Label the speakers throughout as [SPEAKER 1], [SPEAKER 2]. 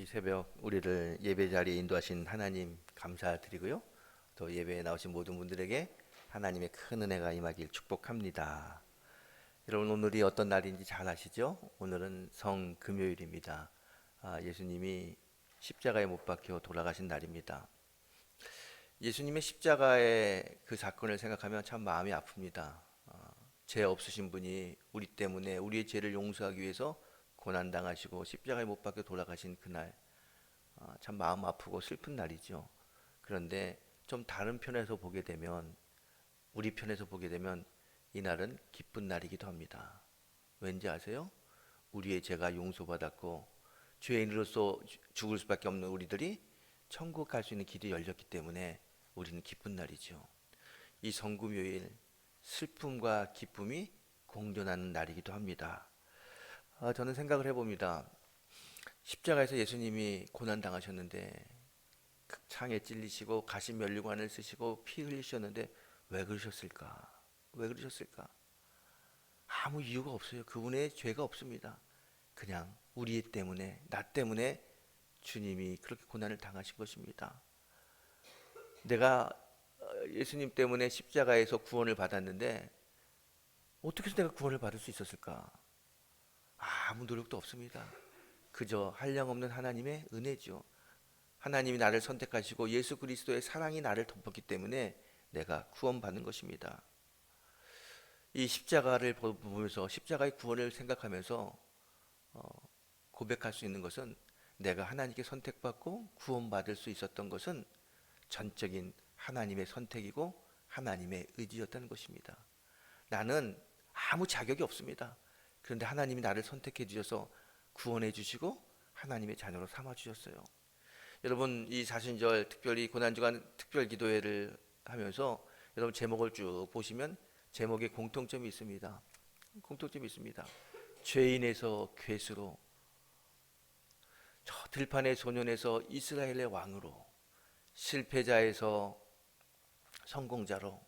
[SPEAKER 1] 이 새벽 우리를 예배 자리에 인도하신 하나님 감사드리고요. 또 예배에 나오신 모든 분들에게 하나님의 큰 은혜가 임하길 축복합니다. 여러분 오늘이 어떤 날인지 잘 아시죠? 오늘은 성금요일입니다. 예수님이 십자가에 못 박혀 돌아가신 날입니다. 예수님의 십자가의 그 사건을 생각하면 참 마음이 아픕니다. 죄 없으신 분이 우리 때문에 우리의 죄를 용서하기 위해서 고난당하시고 십자가에 못 박혀 돌아가신 그날, 참 마음 아프고 슬픈 날이죠. 그런데 좀 다른 편에서 보게 되면, 우리 편에서 보게 되면 이 날은 기쁜 날이기도 합니다. 왠지 아세요? 우리의 죄가 용서받았고 죄인으로서 죽을 수밖에 없는 우리들이 천국 갈 수 있는 길이 열렸기 때문에 우리는 기쁜 날이죠. 이 성금요일, 슬픔과 기쁨이 공존하는 날이기도 합니다. 저는 생각을 해봅니다. 십자가에서 예수님이 고난 당하셨는데 창에 찔리시고 가시면류관을 쓰시고 피 흘리셨는데 왜 그러셨을까? 왜 그러셨을까? 아무 이유가 없어요. 그분의 죄가 없습니다. 그냥 우리 때문에, 나 때문에 주님이 그렇게 고난을 당하신 것입니다. 내가 예수님 때문에 십자가에서 구원을 받았는데 어떻게 해서 내가 구원을 받을 수 있었을까? 아무 노력도 없습니다. 그저 한량없는 하나님의 은혜죠. 하나님이 나를 선택하시고 예수 그리스도의 사랑이 나를 덮었기 때문에 내가 구원받는 것입니다. 이 십자가를 보면서 십자가의 구원을 생각하면서 고백할 수 있는 것은, 내가 하나님께 선택받고 구원받을 수 있었던 것은 전적인 하나님의 선택이고 하나님의 의지였다는 것입니다. 나는 아무 자격이 없습니다. 그런데 하나님이 나를 선택해 주셔서 구원해 주시고 하나님의 자녀로 삼아 주셨어요. 여러분 이 사순절 특별히 고난주간 특별 기도회를 하면서 여러분 제목을 쭉 보시면 제목에 공통점이 있습니다. 공통점이 있습니다. 죄인에서 괴수로, 저 들판의 소년에서 이스라엘의 왕으로, 실패자에서 성공자로,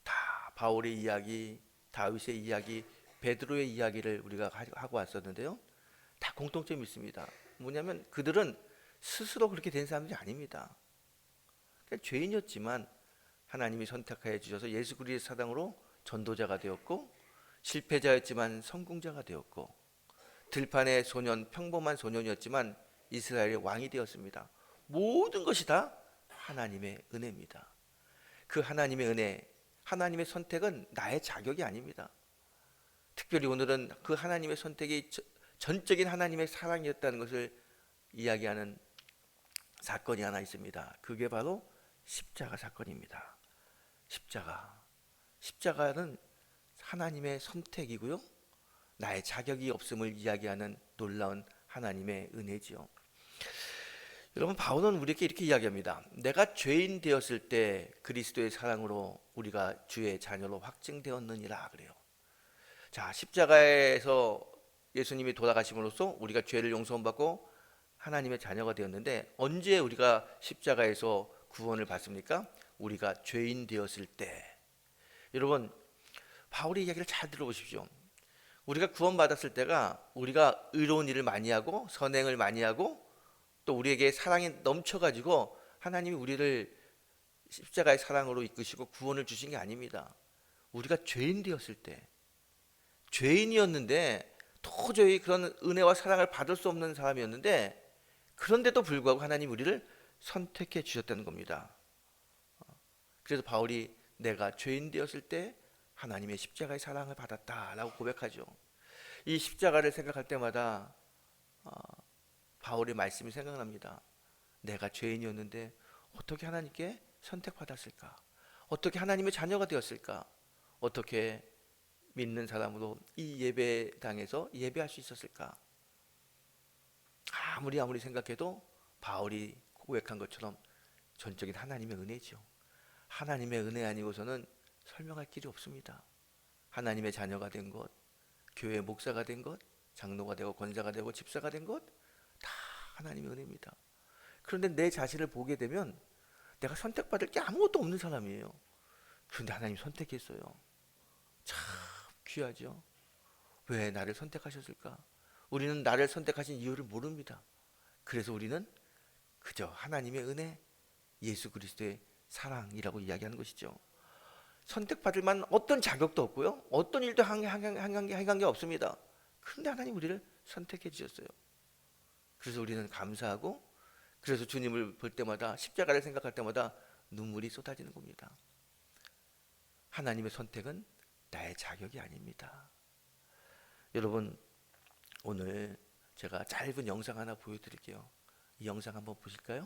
[SPEAKER 1] 다 바울의 이야기, 다윗의 이야기, 베드로의 이야기를 우리가 하고 왔었는데요. 다 공통점이 있습니다. 뭐냐면 그들은 스스로 그렇게 된 사람들이 아닙니다. 그냥 죄인이었지만 하나님이 선택하여 주셔서 예수 그리스도의 사랑으로 전도자가 되었고, 실패자였지만 성공자가 되었고, 들판의 소년, 평범한 소년이었지만 이스라엘의 왕이 되었습니다. 모든 것이 다 하나님의 은혜입니다. 그 하나님의 은혜, 하나님의 선택은 나의 자격이 아닙니다. 특별히 오늘은 그 하나님의 선택이 전적인 하나님의 사랑이었다는 것을 이야기하는 사건이 하나 있습니다. 그게 바로 십자가 사건입니다. 십자가는 하나님의 선택이고요, 나의 자격이 없음을 이야기하는 놀라운 하나님의 은혜지요. 여러분 바울은 우리에게 이렇게 이야기합니다. 내가 죄인 되었을 때 그리스도의 사랑으로 우리가 주의 자녀로 확증되었느니라 그래요. 자, 십자가에서 예수님이 돌아가심으로써 우리가 죄를 용서받고 하나님의 자녀가 되었는데, 언제 우리가 십자가에서 구원을 받습니까? 우리가 죄인 되었을 때. 여러분 바울의 이야기를 잘 들어보십시오. 우리가 구원받았을 때가 우리가 의로운 일을 많이 하고 선행을 많이 하고 또 우리에게 사랑이 넘쳐가지고 하나님이 우리를 십자가의 사랑으로 이끄시고 구원을 주신 게 아닙니다. 우리가 죄인 되었을 때, 죄인이었는데 도저히 그런 은혜와 사랑을 받을 수 없는 사람이었는데, 그런데도 불구하고 하나님 우리를 선택해 주셨다는 겁니다. 그래서 바울이 내가 죄인 되었을 때 하나님의 십자가의 사랑을 받았다라고 고백하죠. 이 십자가를 생각할 때마다 바울의 말씀이 생각납니다. 내가 죄인이었는데 어떻게 하나님께 선택받았을까? 어떻게 하나님의 자녀가 되었을까? 어떻게 믿는 사람으로 이 예배당에서 예배할 수 있었을까? 아무리 생각해도 바울이 고백한 것처럼 전적인 하나님의 은혜죠. 하나님의 은혜 아니고서는 설명할 길이 없습니다. 하나님의 자녀가 된 것, 교회 목사가 된 것, 장로가 되고 권사가 되고 집사가 된 것, 다 하나님의 은혜입니다. 그런데 내 자신을 보게 되면 내가 선택받을 게 아무것도 없는 사람이에요. 그런데 하나님 선택했어요. 참 귀하죠. 왜 나를 선택하셨을까? 우리는 나를 선택하신 이유를 모릅니다. 그래서 우리는 그저 하나님의 은혜, 예수 그리스도의 사랑이라고 이야기하는 것이죠. 선택받을 만한 어떤 자격도 없고요, 어떤 일도 행한 게 없습니다. 그런데 하나님 우리를 선택해 주셨어요. 그래서 우리는 감사하고, 그래서 주님을 볼 때마다, 십자가를 생각할 때마다 눈물이 쏟아지는 겁니다. 하나님의 선택은 나의 자격이 아닙니다. 여러분, 오늘 제가 짧은 영상 하나 보여드릴게요. 이 영상 한번 보실까요?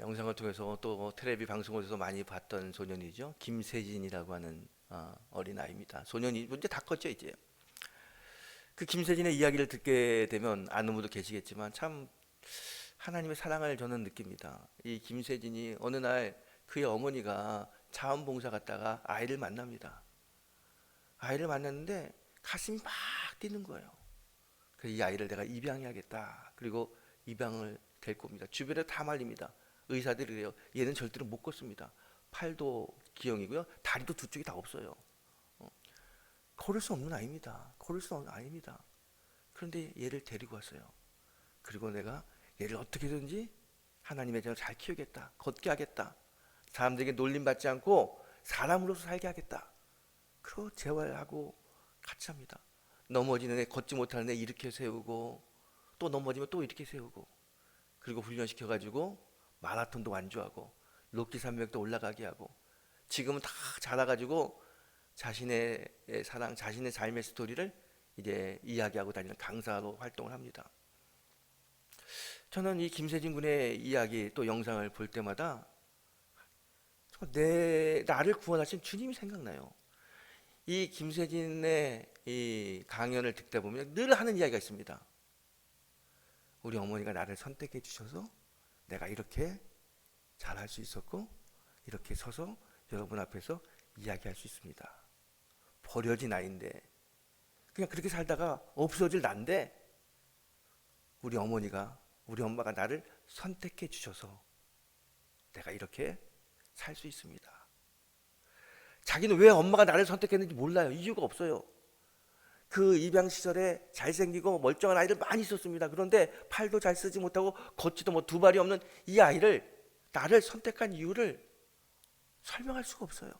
[SPEAKER 1] 영상을 통해서 또 텔레비 방송에서 많이 봤던 소년이죠. 김세진이라고 하는 어린아이입니다. 소년이 이제 다 컸죠 이제. 그 김세진의 이야기를 듣게 되면 아는 분도 계시겠지만 참 하나님의 사랑을 저는 느낍니다. 이 김세진이 어느 날 그의 어머니가 자원봉사 갔다가 아이를 만납니다. 아이를 만났는데 가슴이 막 뛰는 거예요. 그래서 이 아이를 내가 입양해야겠다. 그리고 입양을 될 겁니다. 주변에 다 말립니다. 의사들이 그래요. 얘는 절대로 못 걷습니다. 팔도 기형이고요. 다리도 두 쪽이 다 없어요. 걸을 수 없는 아이입니다. 걸을 수 없는 아이입니다. 그런데 얘를 데리고 왔어요. 그리고 내가 얘를 어떻게든지 하나님의 자녀를 잘 키우겠다. 걷게 하겠다. 사람들에게 놀림받지 않고 사람으로서 살게 하겠다. 그리고 재활하고 같이 합니다. 넘어지는 애, 걷지 못하는 애 이렇게 세우고, 또 넘어지면 또 이렇게 세우고, 그리고 훈련시켜가지고 마라톤도 완주하고 로키 산맥도 올라가게 하고, 지금은 다 자라가지고 자신의 사랑, 자신의 삶의 스토리를 이제 이야기하고 다니는 강사로 활동을 합니다. 저는 이 김세진 군의 이야기 또 영상을 볼 때마다 나를 구원하신 주님이 생각나요. 이 김세진의 이 강연을 듣다 보면 늘 하는 이야기가 있습니다. 우리 어머니가 나를 선택해 주셔서 내가 이렇게 잘할 수 있었고, 이렇게 서서 여러분 앞에서 이야기할 수 있습니다. 버려진 아이인데, 그냥 그렇게 살다가 없어질 난데 우리 엄마가 나를 선택해 주셔서 내가 이렇게 살 수 있습니다. 자기는 왜 엄마가 나를 선택했는지 몰라요. 이유가 없어요. 그 입양 시절에 잘생기고 멀쩡한 아이를 많이 있었습니다. 그런데 팔도 잘 쓰지 못하고 걷지도 두 발이 없는 이 아이를, 나를 선택한 이유를 설명할 수가 없어요.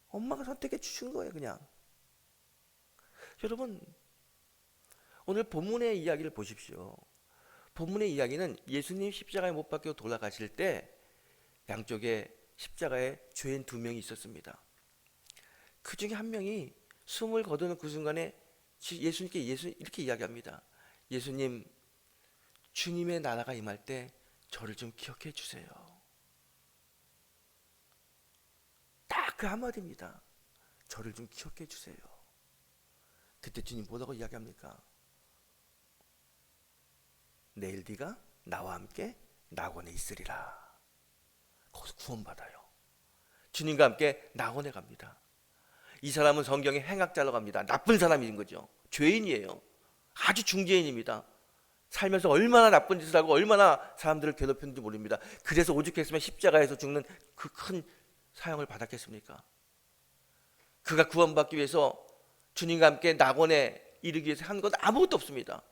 [SPEAKER 1] 엄마가 선택해 주신 거예요, 그냥. 여러분, 오늘 본문의 이야기를 보십시오. 본문의 이야기는 예수님 십자가에 못 박혀 돌아가실 때 양쪽에 십자가에 죄인 2명이 있었습니다. 그 중에 한 명이 숨을 거두는 그 순간에 예수님께 이렇게 이야기합니다. 예수님, 주님의 나라가 임할 때 저를 좀 기억해 주세요. 딱 그 한마디입니다. 저를 좀 기억해 주세요. 그때 주님 뭐라고 이야기합니까? 내일 네가 나와 함께 낙원에 있으리라. 거기서 구원받아요. 주님과 함께 낙원에 갑니다. 이 사람은 성경에 행악자로 갑니다. 나쁜 사람인 거죠. 죄인이에요. 아주 중죄인입니다. 살면서 얼마나 나쁜 짓을 하고 얼마나 사람들을 괴롭혔는지 모릅니다. 그래서 오죽했으면 십자가에서 죽는 그 큰 사형을 받았겠습니까? 그가 구원받기 위해서 주님과 함께 낙원에 이르기 위해서 한 건 아무것도 없습니다.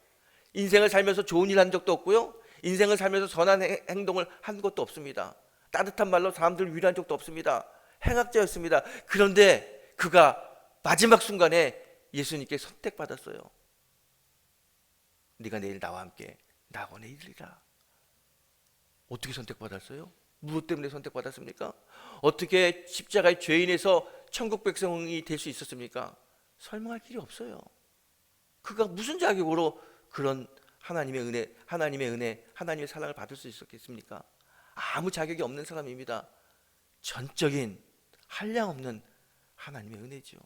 [SPEAKER 1] 인생을 살면서 좋은 일 한 적도 없고요, 인생을 살면서 선한 행동을 한 것도 없습니다. 따뜻한 말로 사람들을 위로한 적도 없습니다. 행악자였습니다. 그런데 그가 마지막 순간에 예수님께 선택받았어요. 네가 내일 나와 함께 낙원에 이르리라. 어떻게 선택받았어요? 무엇 때문에 선택받았습니까? 어떻게 십자가의 죄인에서 천국 백성이 될 수 있었습니까? 설명할 길이 없어요. 그가 무슨 자격으로 그런 하나님의 은혜, 하나님의 사랑을 받을 수 있었겠습니까? 아무 자격이 없는 사람입니다. 전적인 한량없는 하나님의 은혜죠.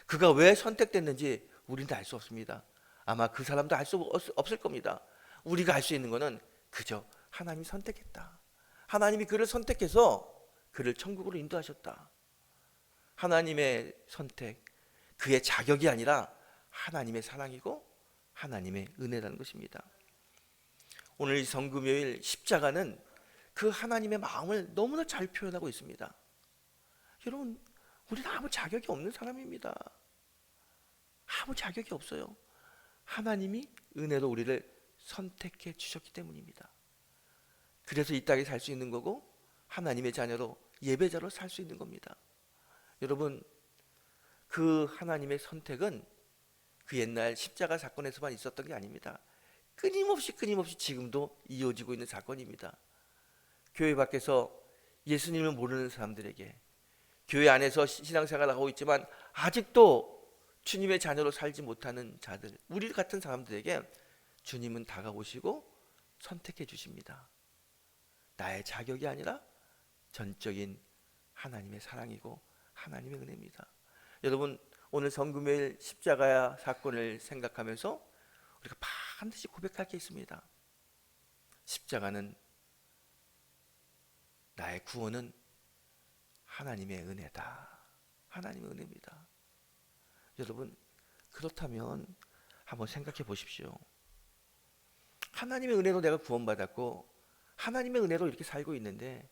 [SPEAKER 1] 그가 왜 선택됐는지 우리는 알 수 없습니다. 아마 그 사람도 알 수 없을 겁니다. 우리가 알 수 있는 것은 그저 하나님이 선택했다. 하나님이 그를 선택해서 그를 천국으로 인도하셨다. 하나님의 선택, 그의 자격이 아니라 하나님의 사랑이고 하나님의 은혜라는 것입니다. 오늘 이 성금요일 십자가는 그 하나님의 마음을 너무나 잘 표현하고 있습니다. 여러분, 우리는 아무 자격이 없는 사람입니다. 아무 자격이 없어요. 하나님이 은혜로 우리를 선택해 주셨기 때문입니다. 그래서 이 땅에 살 수 있는 거고 하나님의 자녀로 예배자로 살 수 있는 겁니다. 여러분, 그 하나님의 선택은 그 옛날 십자가 사건에서만 있었던 게 아닙니다. 끊임없이 지금도 이어지고 있는 사건입니다. 교회 밖에서 예수님을 모르는 사람들에게, 교회 안에서 신앙생활을 하고 있지만 아직도 주님의 자녀로 살지 못하는 자들, 우리 같은 사람들에게 주님은 다가오시고 선택해 주십니다. 나의 자격이 아니라 전적인 하나님의 사랑이고 하나님의 은혜입니다. 여러분, 오늘 성금요일 십자가 사건을 생각하면서 우리가 반드시 고백할 게 있습니다. 십자가는, 나의 구원은 하나님의 은혜다. 하나님의 은혜입니다. 여러분, 그렇다면 한번 생각해 보십시오. 하나님의 은혜로 내가 구원받았고 하나님의 은혜로 이렇게 살고 있는데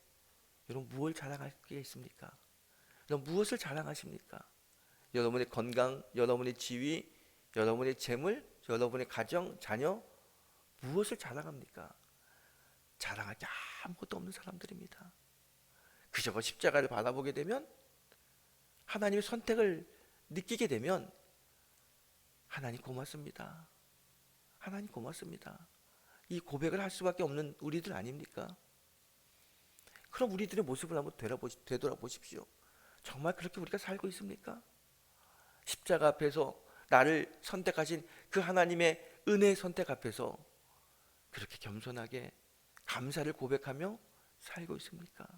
[SPEAKER 1] 여러분, 무엇을 자랑할 게 있습니까? 여러분, 무엇을 자랑하십니까? 여러분의 건강, 여러분의 지위, 여러분의 재물, 여러분의 가정, 자녀, 무엇을 자랑합니까? 자랑할 게 아무것도 없는 사람들입니다. 그저 십자가를 바라보게 되면, 하나님의 선택을 느끼게 되면 하나님 고맙습니다. 하나님 고맙습니다. 이 고백을 할 수밖에 없는 우리들 아닙니까? 그럼 우리들의 모습을 한번 되돌아보십시오. 정말 그렇게 우리가 살고 있습니까? 십자가 앞에서 나를 선택하신 그 하나님의 은혜의 선택 앞에서 그렇게 겸손하게 감사를 고백하며 살고 있습니까?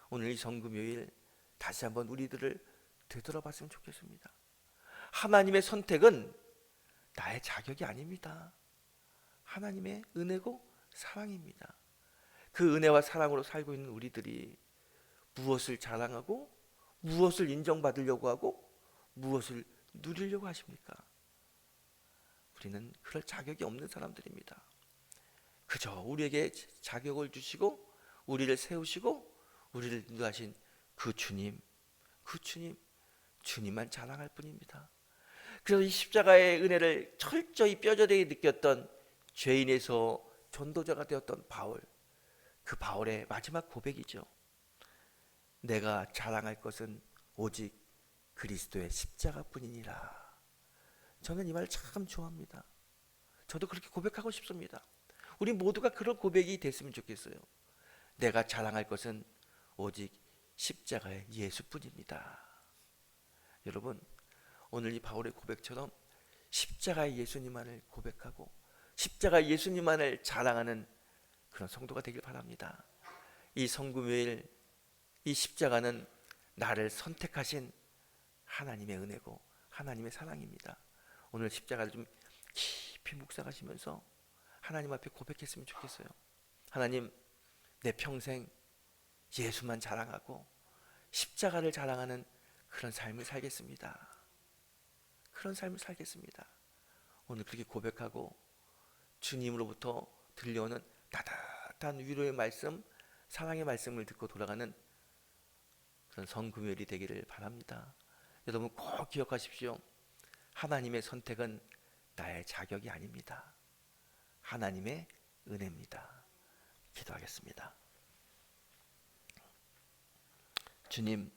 [SPEAKER 1] 오늘 이 성금요일 다시 한번 우리들을 되돌아봤으면 좋겠습니다. 하나님의 선택은 나의 자격이 아닙니다. 하나님의 은혜고 사랑입니다. 그 은혜와 사랑으로 살고 있는 우리들이 무엇을 자랑하고 무엇을 인정받으려고 하고 무엇을 누리려고 하십니까? 우리는 그럴 자격이 없는 사람들입니다. 그저 우리에게 자격을 주시고 우리를 세우시고 우리를 인도하신 그 주님, 주님만 자랑할 뿐입니다. 그래서 이 십자가의 은혜를 철저히 뼈저리게 느꼈던 죄인에서 전도자가 되었던 바울, 그 바울의 마지막 고백이죠. 내가 자랑할 것은 오직 그리스도의 십자가뿐이니라. 저는 이 말 참 좋아합니다. 저도 그렇게 고백하고 싶습니다. 우리 모두가 그런 고백이 됐으면 좋겠어요. 내가 자랑할 것은 오직 십자가의 예수뿐입니다. 여러분, 오늘 이 바울의 고백처럼 십자가의 예수님만을 고백하고 십자가의 예수님만을 자랑하는 그런 성도가 되길 바랍니다. 이 성금요일, 이 십자가는 나를 선택하신 하나님의 은혜고 하나님의 사랑입니다. 오늘 십자가를 좀 깊이 묵상하시면서 하나님 앞에 고백했으면 좋겠어요. 하나님, 내 평생 예수만 자랑하고 십자가를 자랑하는 그런 삶을 살겠습니다. 그런 삶을 살겠습니다. 오늘 그렇게 고백하고 주님으로부터 들려오는 따뜻한 위로의 말씀, 사랑의 말씀을 듣고 돌아가는 그런 성금요일이 되기를 바랍니다. 여러분 꼭 기억하십시오. 하나님의 선택은 나의 자격이 아닙니다. 하나님의 은혜입니다. 기도하겠습니다. 주님,